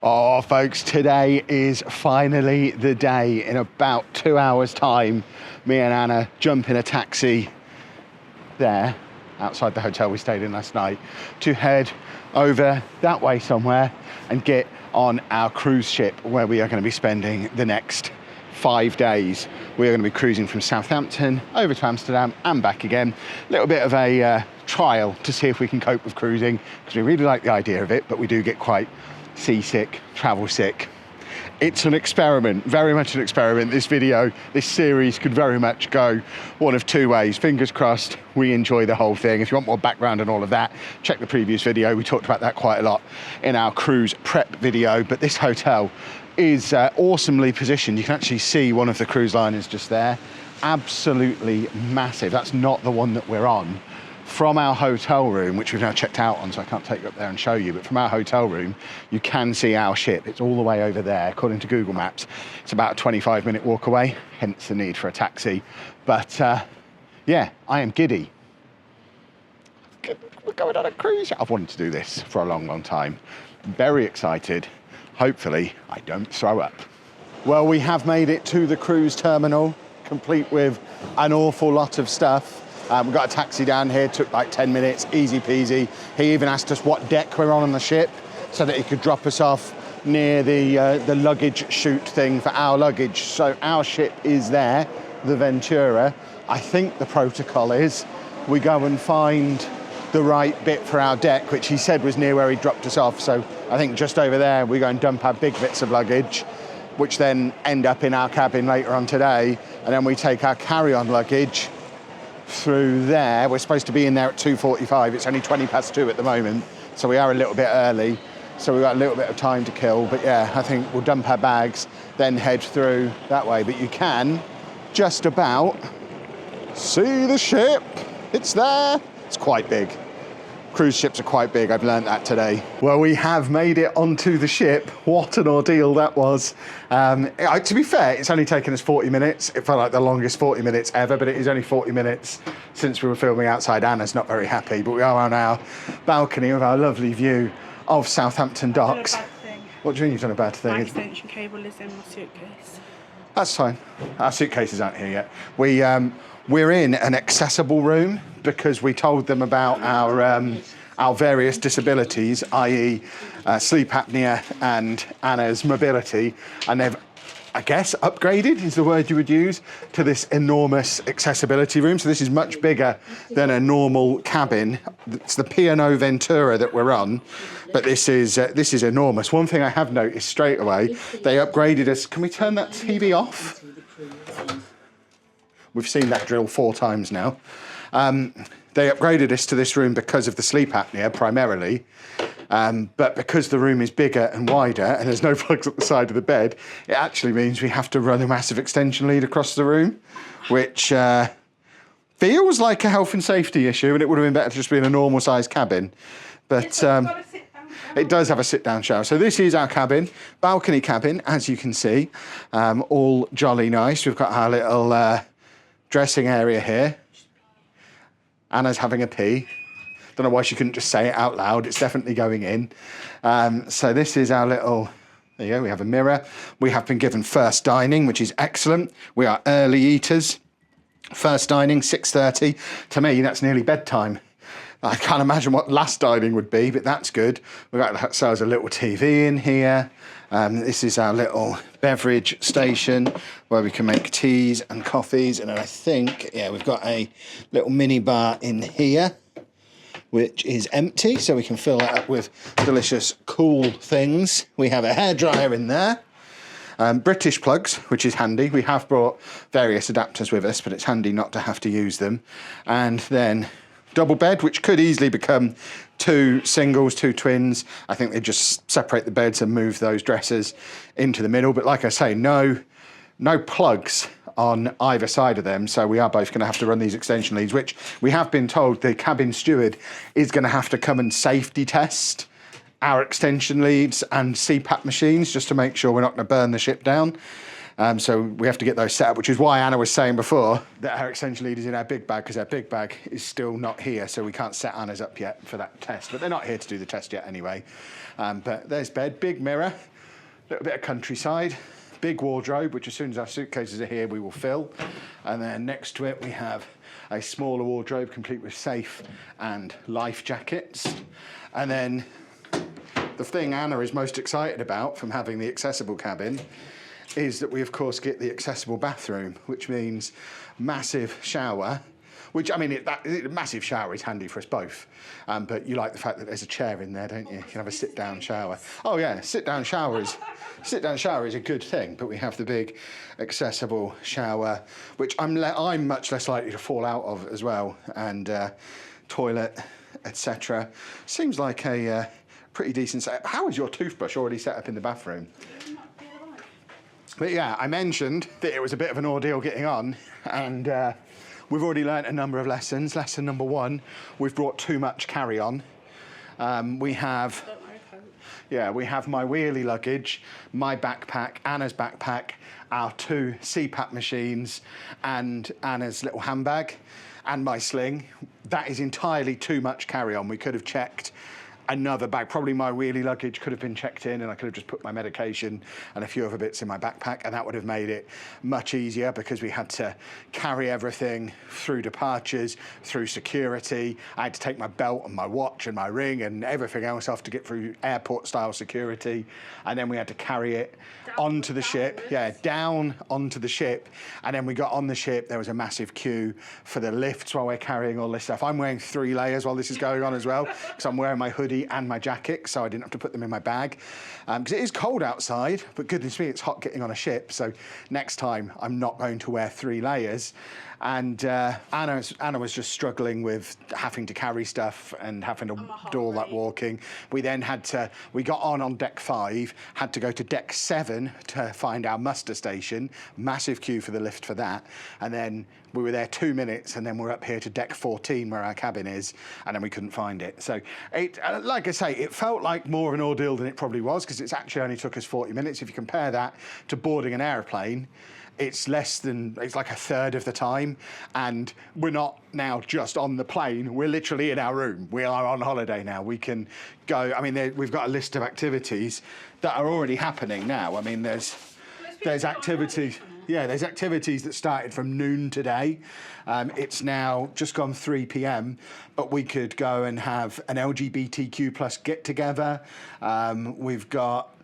Oh, folks, today is finally the day. In about 2 hours' time, me and Anna jump in a taxi there, outside the hotel we stayed in last night, to head over that way somewhere and get on our cruise ship where we are going to be spending the next 5 days. We are going to be cruising from Southampton over to Amsterdam and back again. A little bit of a trial to see if we can cope with cruising, because we really like the idea of it, but we do get quite seasick, travel sick. It's an experiment, very much an experiment. This video, this series could very much go one of two ways. Fingers crossed we enjoy the whole thing. If you want more background and all of that, check the previous video. We talked about that quite a lot in our cruise prep video, but this hotel is awesomely positioned. You can actually see one of the cruise liners just there. Absolutely massive. That's not the one that we're on. From our hotel room, which we've now checked out on, so I can't take you up there and show you, but from our hotel room, you can see our ship. It's all the way over there, according to Google Maps. It's about a 25-minute walk away, hence the need for a taxi. But yeah, I am giddy. We're going on a cruise. I've wanted to do this for a long, long time. Very excited. Hopefully, I don't throw up. Well, we have made it to the cruise terminal, complete with an awful lot of stuff. We got a taxi down here, took like 10 minutes, easy peasy. He even asked us what deck we're on the ship so that he could drop us off near the luggage chute thing for our luggage. So our ship is there, the Ventura. I think the protocol is we go and find the right bit for our deck, which he said was near where he dropped us off. So I think just over there, we go and dump our big bits of luggage, which then end up in our cabin later on today. And then we take our carry-on luggage through there. We're supposed to be in there at 2:45. It's only 20 past 2 at the moment, so we are a little bit early. So we've got a little bit of time to kill. But yeah, I think we'll dump our bags, then head through that way. But you can just about see the ship. It's there. It's quite big. Cruise ships are quite big, I've learned that today. Well, we have made it onto the ship. What an ordeal that was. To be fair, it's only taken us 40 minutes. It felt like the longest 40 minutes ever, but it is only 40 minutes since we were filming outside. Anna's not very happy, but we are on our balcony with our lovely view of Southampton docks. I've done a bad thing. What do you mean you've done a bad thing? My extension cable is in my suitcase. That's fine. Our suitcases aren't here yet. We're in an accessible room because we told them about our various disabilities, i.e. Sleep apnea and Anna's mobility, and they've, I guess, upgraded is the word you would use, to this enormous accessibility room. So this is much bigger than a normal cabin. It's the P&O Ventura that we're on, but this is enormous. One thing I have noticed straight away, they upgraded us. Can we turn that TV off? We've seen that drill 4 times now. They upgraded us to this room because of the sleep apnea, primarily. But because the room is bigger and wider and there's no plugs at the side of the bed, it actually means we have to run a massive extension lead across the room, which feels like a health and safety issue, and it would have been better to just be in a normal sized cabin. But it does have a sit-down shower. So this is our cabin, balcony cabin, as you can see, all jolly nice. We've got our little dressing area here. Anna's having a pee. Don't know why she couldn't just say it out loud. It's definitely going in. So this is our little, there you go, we have a mirror. We have been given first dining, which is excellent. We are early eaters. First dining, 6:30. To me, that's nearly bedtime. I can't imagine what last dining would be, but that's good. We've got ourselves a little TV in here. This is our little beverage station where we can make teas and coffees. And then I think, yeah, we've got a little mini bar in here, which is empty, so we can fill that up with delicious, cool things. We have a hairdryer in there. British plugs, which is handy. We have brought various adapters with us, but it's handy not to have to use them. And then double bed, which could easily become 2 singles, 2 twins. I think they just separate the beds and move those dressers into the middle. But like I say, no plugs on either side of them. So we are both going to have to run these extension leads, which we have been told the cabin steward is going to have to come and safety test our extension leads and CPAP machines just to make sure we're not going to burn the ship down. So we have to get those set up, which is why Anna was saying before that our extension lead is in our big bag, because our big bag is still not here, so we can't set Anna's up yet for that test. But they're not here to do the test yet anyway. But there's bed, big mirror, little bit of countryside, big wardrobe, which as soon as our suitcases are here, we will fill. And then next to it, we have a smaller wardrobe complete with safe and life jackets. And then the thing Anna is most excited about from having the accessible cabin is that we, of course, get the accessible bathroom, which means massive shower, which, I mean, a massive shower is handy for us both. But you like the fact that there's a chair in there, don't you? You can have a sit-down shower. Oh, yeah, sit-down shower is a good thing, but we have the big accessible shower, which I'm much less likely to fall out of as well, and toilet, etc. Seems like a pretty decent setup. How is your toothbrush already set up in the bathroom? But yeah, I mentioned that it was a bit of an ordeal getting on, and we've already learnt a number of lessons. Lesson number 1, we've brought too much carry-on. We have my wheelie luggage, my backpack, Anna's backpack, our 2 CPAP machines, and Anna's little handbag, and my sling. That is entirely too much carry-on. We could have checked another bag. Probably my wheelie luggage could have been checked in, and I could have just put my medication and a few other bits in my backpack, and that would have made it much easier, because we had to carry everything through departures, through security. I had to take my belt and my watch and my ring and everything else off to get through airport-style security, and then we had to carry it onto the ship. Yeah, down onto the ship, and then we got on the ship. There was a massive queue for the lifts while we're carrying all this stuff. I'm wearing 3 layers while this is going on as well, because I'm wearing my hoodie and my jacket, so I didn't have to put them in my bag, because it is cold outside, but goodness me, it's hot getting on a ship. So next time I'm not going to wear 3 layers. And Anna was just struggling with having to carry stuff and having to do all that walking. We then we got on deck 5, had to go to deck 7 to find our muster station. Massive queue for the lift for that. And then we were there 2 minutes, and then we're up here to deck 14 where our cabin is, and then we couldn't find it. So like I say, it felt like more of an ordeal than it probably was, because it's actually only took us 40 minutes. If you compare that to boarding an aeroplane, it's like a third of the time, and we're not now just on the plane, we're literally in our room. We are on holiday now. We can go, I mean, we've got a list of activities that are already happening now. I mean, there's activities, there's activities that started from noon today. It's now just gone 3 p.m, but we could go and have an LGBTQ plus get together. We've got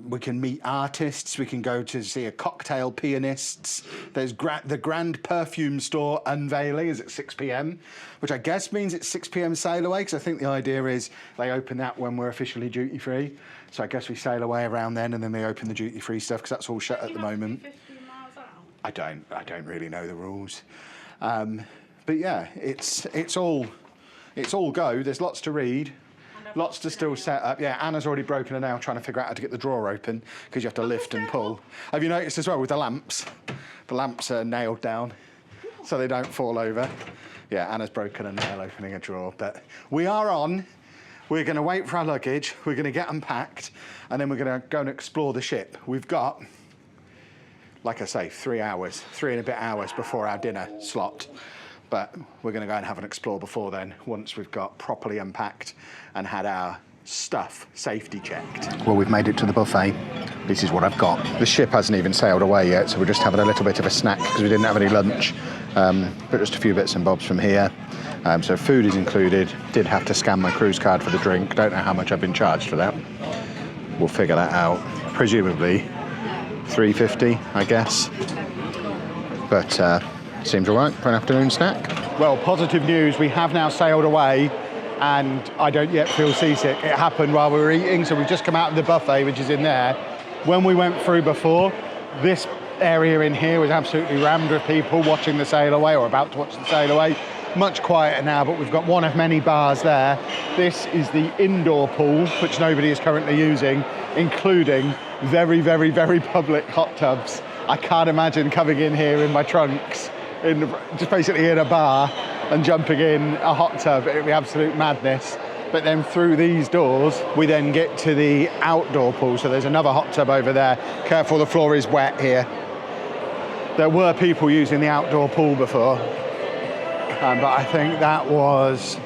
we can meet artists. We can go to see a cocktail pianists. There's the grand Perfume store unveiling is at 6 p.m, which I guess means it's 6 p.m. sail away, because I think the idea is they open that when we're officially duty free. So I guess we sail away around then, and then they open the duty free stuff, because that's all shut at the moment. 15 miles out? I don't really know the rules, but yeah, it's all go. There's lots to read. Lots to still set up. Yeah, Anna's already broken a nail trying to figure out how to get the drawer open, because you have to lift and pull. Have you noticed as well with the lamps? The lamps are nailed down so they don't fall over. Yeah, Anna's broken a nail opening a drawer. But we are on. We're going to wait for our luggage. We're going to get unpacked, and then we're going to go and explore the ship. We've got, like I say, 3 and a bit hours before our dinner slot. But we're going to go and have an explore before then, once we've got properly unpacked and had our stuff safety checked. Well, we've made it to the buffet. This is what I've got. The ship hasn't even sailed away yet, so we're just having a little bit of a snack because we didn't have any lunch. But just a few bits and bobs from here. So food is included. Did have to scan my cruise card for the drink. Don't know how much I've been charged for that. We'll figure that out. Presumably $3.50, I guess. But seems all right for an afternoon snack. Well, positive news. We have now sailed away, and I don't yet feel seasick. It happened while we were eating, so we've just come out of the buffet, which is in there. When we went through before, this area in here was absolutely rammed with people watching the sail away, or about to watch the sail away. Much quieter now, but we've got one of many bars there. This is the indoor pool, which nobody is currently using, including very, very, very public hot tubs. I can't imagine coming in here in my trunks, just basically in a bar and jumping in a hot tub. It'd be absolute madness. But then through these doors, we then get to the outdoor pool. So there's another hot tub over there. Careful, the floor is wet here. There were people using the outdoor pool before, but I think that was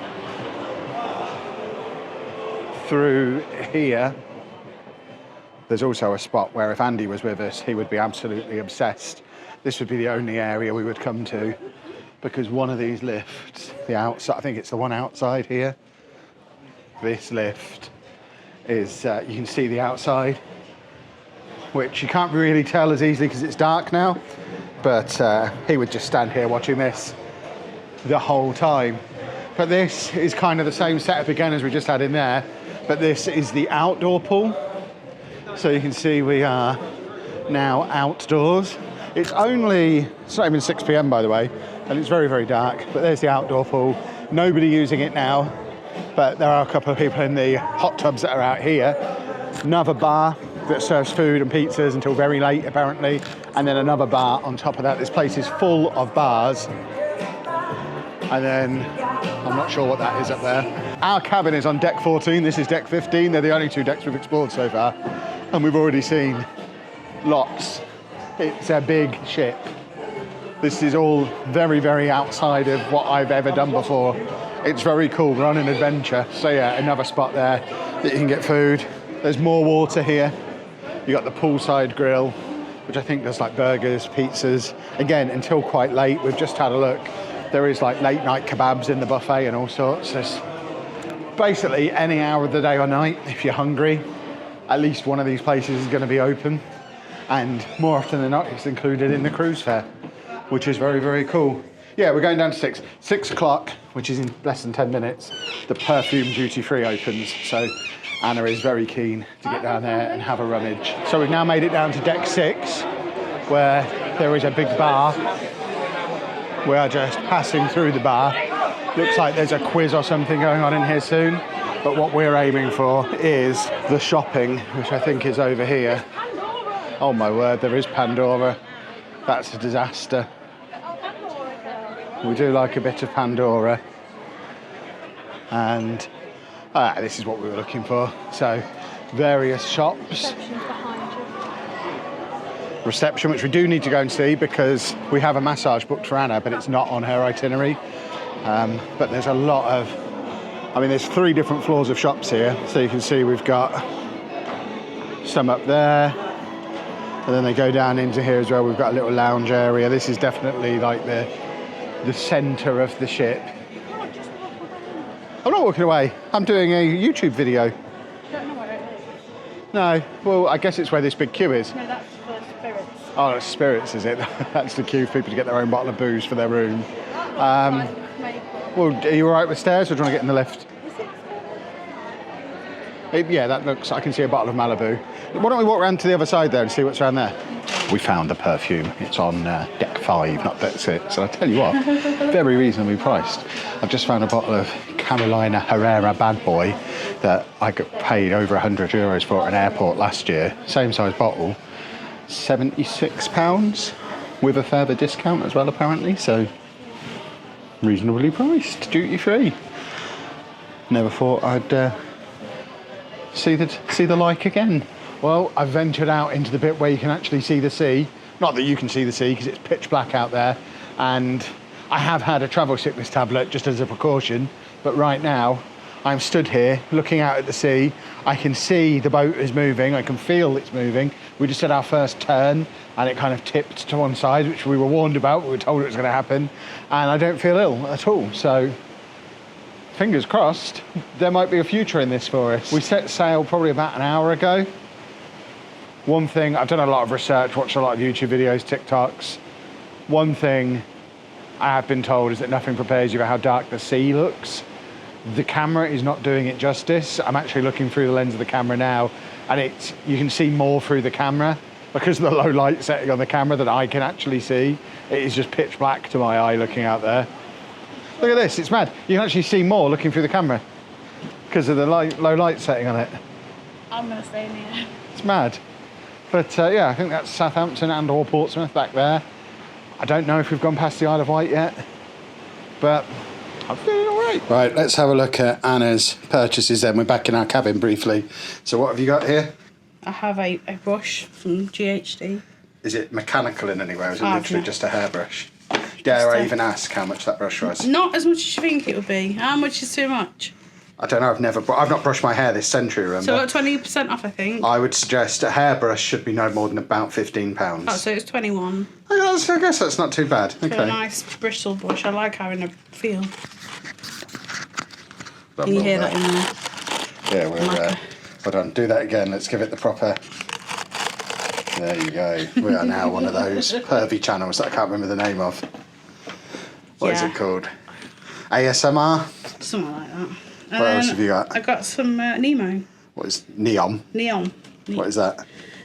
through here. There's also a spot where if Andy was with us, he would be absolutely obsessed. This would be the only area we would come to, because one of these lifts, the outside, I think it's the one outside here, this lift is, you can see the outside, which you can't really tell as easily because it's dark now, but he would just stand here watching this the whole time. But this is kind of the same setup again as we just had in there, but this is the outdoor pool. So you can see we are now outdoors. It's not even 6 p.m. by the way, and it's very, very dark, but there's the outdoor pool. Nobody using it now, but there are a couple of people in the hot tubs that are out here. Another bar that serves food and pizzas until very late apparently, and then another bar on top of that. This place is full of bars, and then I'm not sure what that is up there. Our cabin is on deck 14, this is deck 15. They're the only two decks we've explored so far, and we've already seen lots. It's a big ship. This is all very, very outside of what I've ever done before. It's very cool, we're on an adventure. So yeah, another spot there that you can get food. There's more water here. You got the poolside grill, which I think does like burgers, pizzas. Again, until quite late, we've just had a look. There is like late night kebabs in the buffet and all sorts. There's basically any hour of the day or night, if you're hungry, at least one of these places is going to be open. And more often than not, it's included in the cruise fare, which is very, very cool. Yeah, we're going down to 6 o'clock, which is in less than 10 minutes. The Perfume duty free opens. So Anna is very keen to get down there and have a rummage. So we've now made it down to deck 6, where there is a big bar. We are just passing through the bar. Looks like there's a quiz or something going on in here soon. But what we're aiming for is the shopping, which I think is over here. Oh my word, there is Pandora. That's a disaster. We do like a bit of Pandora. And this is what we were looking for. So, various shops. Reception, which we do need to go and see because we have a massage booked for Anna, but it's not on her itinerary. But there's a lot of, there's 3 different floors of shops here. So you can see we've got some up there. And then they go down into here as well. We've got a little lounge area. This is definitely like the centre of the ship. I'm not walking away. I'm doing a YouTube video. I don't know where it is. No, well, I guess it's where this big queue is. No, that's for spirits. Oh, that's spirits, is it? That's the queue for people to get their own bottle of booze for their room. Well, are you all right with stairs, or do you want to get in the lift? Yeah, that looks, I can see a bottle of Malibu. Why don't we walk around to the other side there and see what's around there? We found the Perfume. It's on deck 5, not deck 6. And I tell you what, very reasonably priced. I've just found a bottle of Carolina Herrera Bad Boy that I got paid over €100 for at an airport last year. Same size bottle, £76 with a further discount as well, apparently. So reasonably priced, duty free. Never thought I'd see the like again. Well, I've ventured out into the bit where you can actually see the sea. Not that you can see the sea because it's pitch black out there. And I have had a travel sickness tablet just as a precaution. But right now, I'm stood here looking out at the sea. I can see the boat is moving. I can feel it's moving. We just had our first turn and it kind of tipped to one side, which we were warned about. We were told it was going to happen. And I don't feel ill at all. So fingers crossed, there might be a future in this for us. We set sail probably about an hour ago. One thing, I've done a lot of research, watched a lot of YouTube videos, TikToks. One thing I have been told is that nothing prepares you for how dark the sea looks. The camera is not doing it justice. I'm actually looking through the lens of the camera now, and you can see more through the camera because of the low light setting on the camera that I can actually see. It is just pitch black to my eye looking out there. Look at this, it's mad. You can actually see more looking through the camera because of the low light setting on it. I'm going to stay in here. It's mad. But yeah, I think that's Southampton and or Portsmouth back there. I don't know if we've gone past the Isle of Wight yet, but I'm feeling all right. Right, let's have a look at Anna's purchases then. We're back in our cabin briefly. So what have you got here? I have a brush from GHD. Is it mechanical in any way, or is it Oh, literally no. just a hairbrush? Dare I even ask how much that brush was? Not as much as you think it would be. How much is too much? I don't know. I've not brushed my hair this century. Remember? So, what, 20% off, I think. I would suggest a hairbrush should be no more than about £15. Oh, so it's 21. I guess that's not too bad. For a Okay. nice bristle brush. I like having a feel. Can you hear that in there? Yeah, we're. Hold on. Do that again. Let's give it the proper. There you go. We are now one of those pervy channels that I can't remember the name of. What is Yeah. it called? ASMR? Something like that. What else have you got? I got some Nemo. What is Neon? Neon. What is that?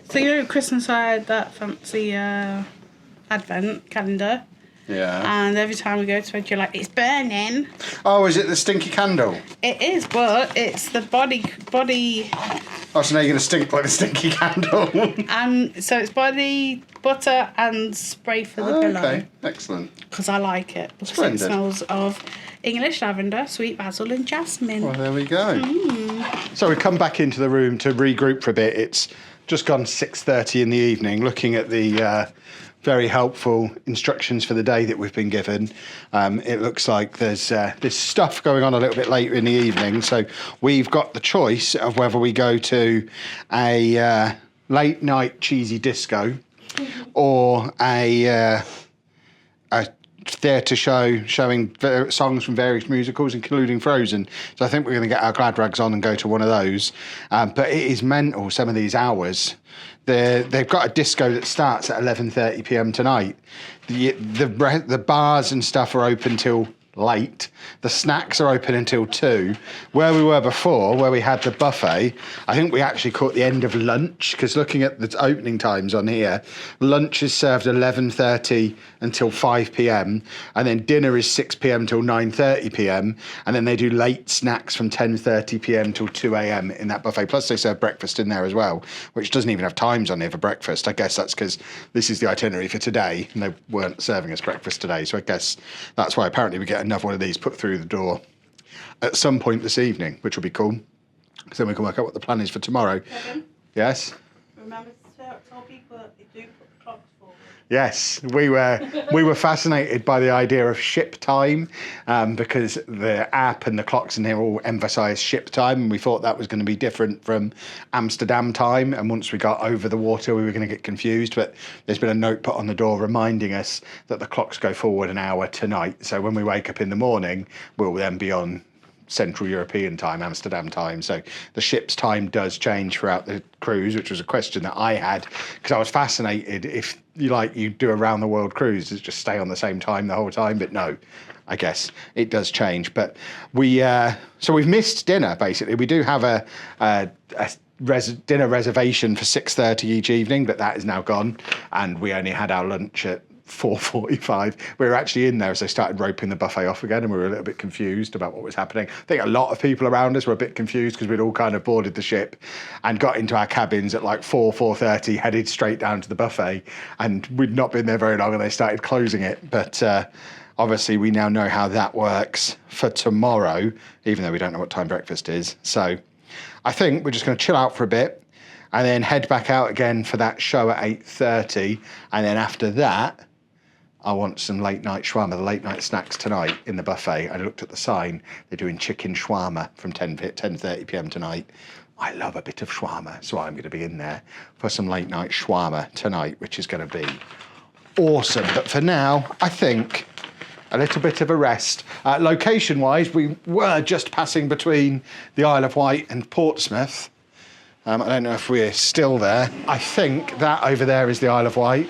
So, you know, at Christmas I had that fancy advent calendar. Yeah. And every time we go to bed, you're like, it's burning. Oh, is it the stinky candle? It is, but it's the body, Oh, so now you're going to stink like the stinky candle. and so it's body, butter, and spray for the pillow. Okay, excellent. Because I like it. Because Splendid. it smells of English lavender, sweet basil, and jasmine. Well, there we go. So we come back into the room to regroup for a bit. It's just gone 6:30 in the evening, looking at the very helpful instructions for the day that we've been given. It looks like there's stuff going on a little bit later in the evening, so we've got the choice of whether we go to a late night cheesy disco or a theatre show showing songs from various musicals, including Frozen. So I think we're going to get our glad rags on and go to one of those. But it is mental, some of these hours. They've got a disco that starts at 11:30 p.m. tonight. The bars and stuff are open till late. The snacks are open until 2. Where we were before, where we had the buffet, I think we actually caught the end of lunch, because looking at the opening times on here, lunch is served 11:30 until 5 p.m. and then dinner is 6 p.m. till 9:30 p.m. and then they do late snacks from 10:30 p.m. till 2 a.m. in that buffet. Plus they serve breakfast in there as well, which doesn't even have times on here for breakfast. I guess that's because this is the itinerary for today and they weren't serving us breakfast today. So I guess that's why apparently we get another one of these put through the door at some point this evening, which will be cool. Because then we can work out what the plan is for tomorrow. Kevin, Yes? remember to tell people that they do put the clocks forward. Yes, we were fascinated by the idea of ship time because the app and the clocks in here all emphasise ship time, and we thought that was going to be different from Amsterdam time. And once we got over the water, we were going to get confused. But there's been a note put on the door reminding us that the clocks go forward an hour tonight. So when we wake up in the morning, we'll then be on Central European time, Amsterdam time. So the ship's time does change throughout the cruise, which was a question that I had because I was fascinated if you do a round the world cruise, does it just stay on the same time the whole time? But no, I guess it does change. But so we've missed dinner basically. We do have a dinner reservation for 6:30 each evening, but that is now gone, and we only had our lunch at 4:45. We were actually in there as they started roping the buffet off again, and we were a little bit confused about what was happening. I think a lot of people around us were a bit confused because we'd all kind of boarded the ship and got into our cabins at like 4:30, headed straight down to the buffet, and we'd not been there very long and they started closing it. But obviously we now know how that works for tomorrow, even though we don't know what time breakfast is. So I think we're just going to chill out for a bit and then head back out again for that show at 8:30, and then after that I want some late night shawarma, the late night snacks tonight in the buffet. I looked at the sign, they're doing chicken shawarma from 10:30 p.m. tonight. I love a bit of shawarma, so I'm going to be in there for some late night shawarma tonight, which is going to be awesome. But for now, I think a little bit of a rest. Location-wise, we were just passing between the Isle of Wight and Portsmouth. I don't know if we're still there. I think that over there is the Isle of Wight,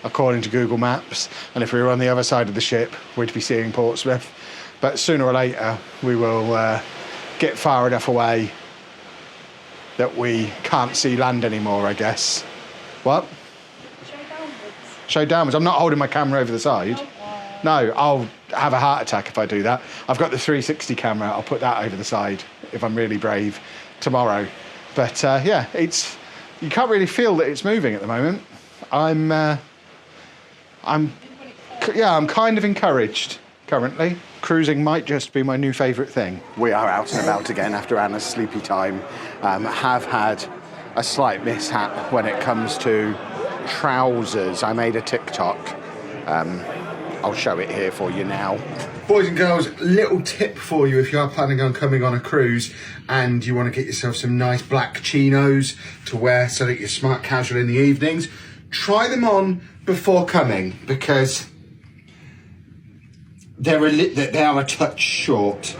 according to Google Maps, and if we were on the other side of the ship, we'd be seeing Portsmouth. But sooner or later, we will get far enough away that we can't see land anymore, I guess. What? Show downwards. Show downwards. I'm not holding my camera over the side. No, I'll have a heart attack if I do that. I've got the 360 camera. I'll put that over the side if I'm really brave tomorrow. But yeah, you can't really feel that it's moving at the moment. I'm kind of encouraged currently. Cruising might just be my new favourite thing. We are out and about again after Anna's sleepy time. Have had a slight mishap when it comes to trousers. I made a TikTok. I'll show it here for you now. Boys and girls, little tip for you if you are planning on coming on a cruise and you want to get yourself some nice black chinos to wear so that you're smart casual in the evenings. Try them on before coming because they are a touch short.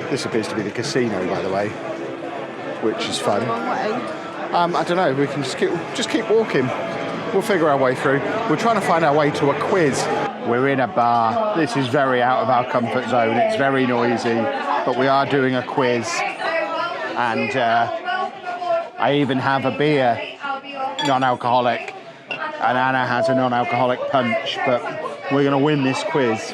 This appears to be the casino, by the way, which is fun. I don't know. We can just keep walking. We'll figure our way through. We're trying to find our way to a quiz. We're in a bar. This is very out of our comfort zone. It's very noisy, but we are doing a quiz. And I even have a beer, non-alcoholic, and Anna has a non-alcoholic punch, but we're going to win this quiz.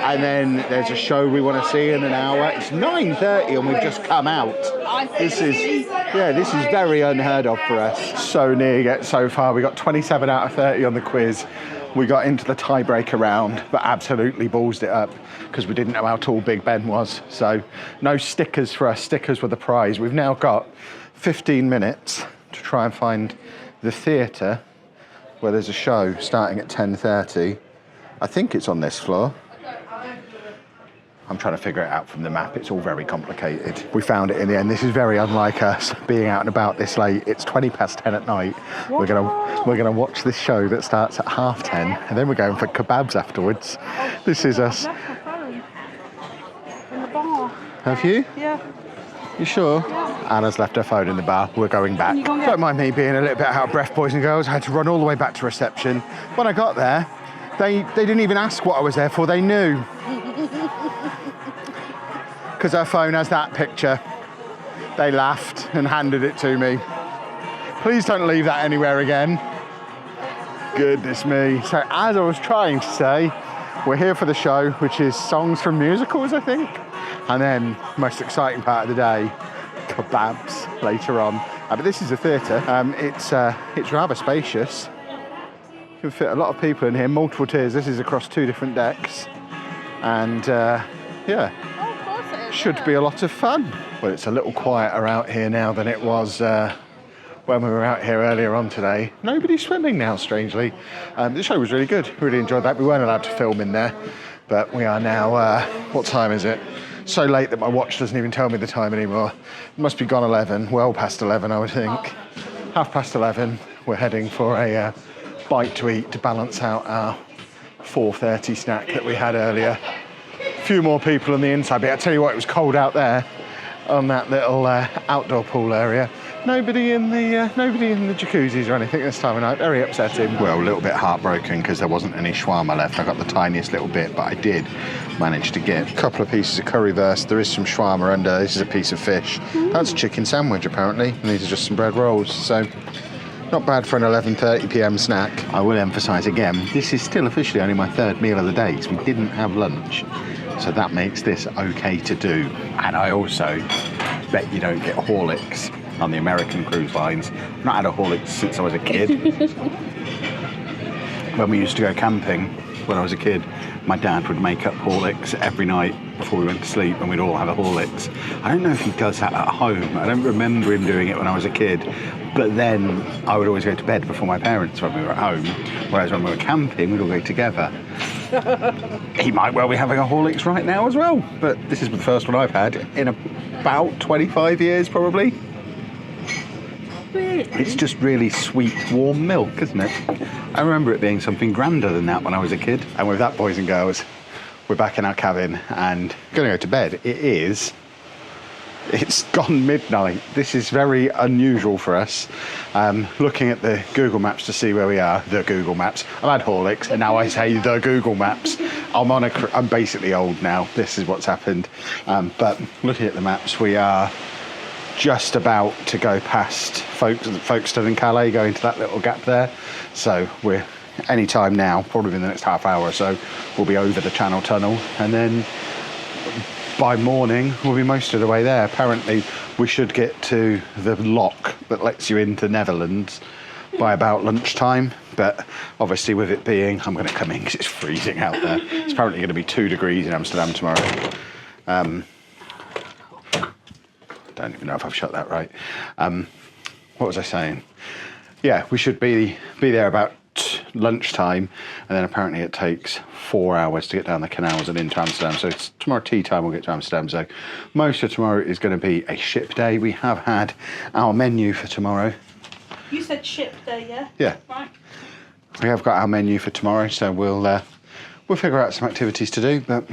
And then there's a show we want to see in an hour. It's 9:30 and we've just come out. This is very unheard of for us. So near yet so far. We got 27 out of 30 on the quiz. We got into the tiebreaker round, but absolutely ballsed it up because we didn't know how tall Big Ben was. So no stickers for us. Stickers were the prize. We've now got 15 minutes to try and find the theatre where there's a show starting at 10:30. I think it's on this floor. I'm trying to figure it out from the map. It's all very complicated. We found it in the end. This is very unlike us being out and about this late. It's 10:20 at night. We're gonna watch this show that starts at 10:30, and then we're going for kebabs afterwards. This is us. Left my phone in the bar. Have you? Yeah. You sure? Yeah. Anna's left her phone in the bar. We're going back. Don't mind me being a little bit out of breath, boys and girls. I had to run all the way back to reception. When I got there, they didn't even ask what I was there for. They knew. Because her phone has that picture. They laughed and handed it to me. Please don't leave that anywhere again. Goodness me. So as I was trying to say, we're here for the show, which is songs from musicals, I think. And then, most exciting part of the day, kebabs later on. But this is a theatre. It's rather spacious. You can fit a lot of people in here, multiple tiers. This is across 2 different decks. And yeah. Should be a lot of fun. Well, it's a little quieter out here now than it was when we were out here earlier on today. Nobody's swimming now, strangely. The show was really good. Really enjoyed that. We weren't allowed to film in there, but we are now, what time is it? So late that my watch doesn't even tell me the time anymore. It must be gone 11, well past 11, I would think. 11:30. We're heading for a bite to eat to balance out our 4:30 snack that we had earlier. Few more people on the inside, but I tell you what, it was cold out there on that little outdoor pool area. Nobody in the jacuzzis or anything this time of night. Very upsetting. Well, a little bit heartbroken because there wasn't any shawarma left. I got the tiniest little bit, but I did manage to get a couple of pieces of currywurst. There is some shawarma under. This is a piece of fish. That's a chicken sandwich apparently, and these are just some bread rolls. So not bad for an 11:30 p.m. snack. I will emphasise again, this is still officially only my 3rd meal of the day because we didn't have lunch. So that makes this okay to do. And I also bet you don't get Horlicks on the American cruise lines. I've not had a Horlicks since I was a kid. When we used to go camping when I was a kid, my dad would make up Horlicks every night before we went to sleep, and we'd all have a Horlicks. I don't know if he does that at home. I don't remember him doing it when I was a kid. But then I would always go to bed before my parents when we were at home. Whereas when we were camping, we'd all go together. He might well be having a Horlicks right now as well. But this is the first one I've had in about 25 years, probably. It's just really sweet, warm milk, isn't it? I remember it being something grander than that when I was a kid. And with that, boys and girls, we're back in our cabin and going to go to bed. It's gone midnight. This is very unusual for us. Looking at the Google Maps to see where we are, the Google Maps. I've had Horlicks and now I say the Google Maps. I'm basically old now. This is what's happened. But looking at the maps, we are just about to go past Folkestone and Calais, go into that little gap there. So we're any time now, probably in the next half hour or so, we'll be over the Channel Tunnel, and then by morning we'll be most of the way there. Apparently we should get to the lock that lets you into Netherlands by about lunchtime, but obviously with it being, I'm going to come in because it's freezing out there. It's apparently going to be 2 degrees in Amsterdam tomorrow. Don't even know if I've shut that right. What was I saying? yeah, we should be there about lunchtime, and then apparently it takes 4 hours to get down the canals and into Amsterdam. So it's tomorrow tea time we'll get to Amsterdam. So most of tomorrow is going to be a ship day. We have had our menu for tomorrow. You said ship day, yeah? Yeah. Right. We have got our menu for tomorrow, so we'll figure out some activities to do, but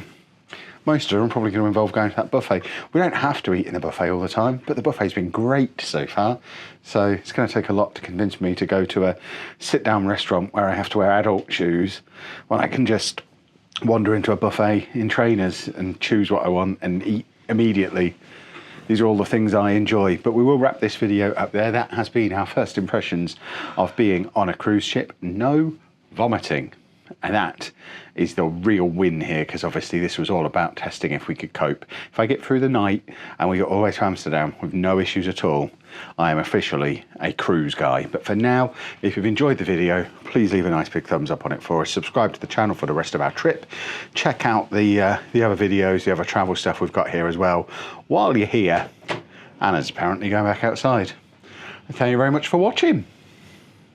most of them are probably going to involve going to that buffet. We don't have to eat in the buffet all the time, but the buffet's been great so far. So it's going to take a lot to convince me to go to a sit-down restaurant where I have to wear adult shoes when I can just wander into a buffet in trainers and choose what I want and eat immediately. These are all the things I enjoy, but we will wrap this video up there. That has been our first impressions of being on a cruise ship. No vomiting. And that is the real win here, because obviously this was all about testing if we could cope. If I get through the night and we get all the way to Amsterdam with no issues at all, I am officially a cruise guy. But for now, if you've enjoyed the video, please leave a nice big thumbs up on it for us. Subscribe to the channel for the rest of our trip. Check out the other videos, the other travel stuff we've got here as well. While you're here, Anna's apparently going back outside. Thank you very much for watching.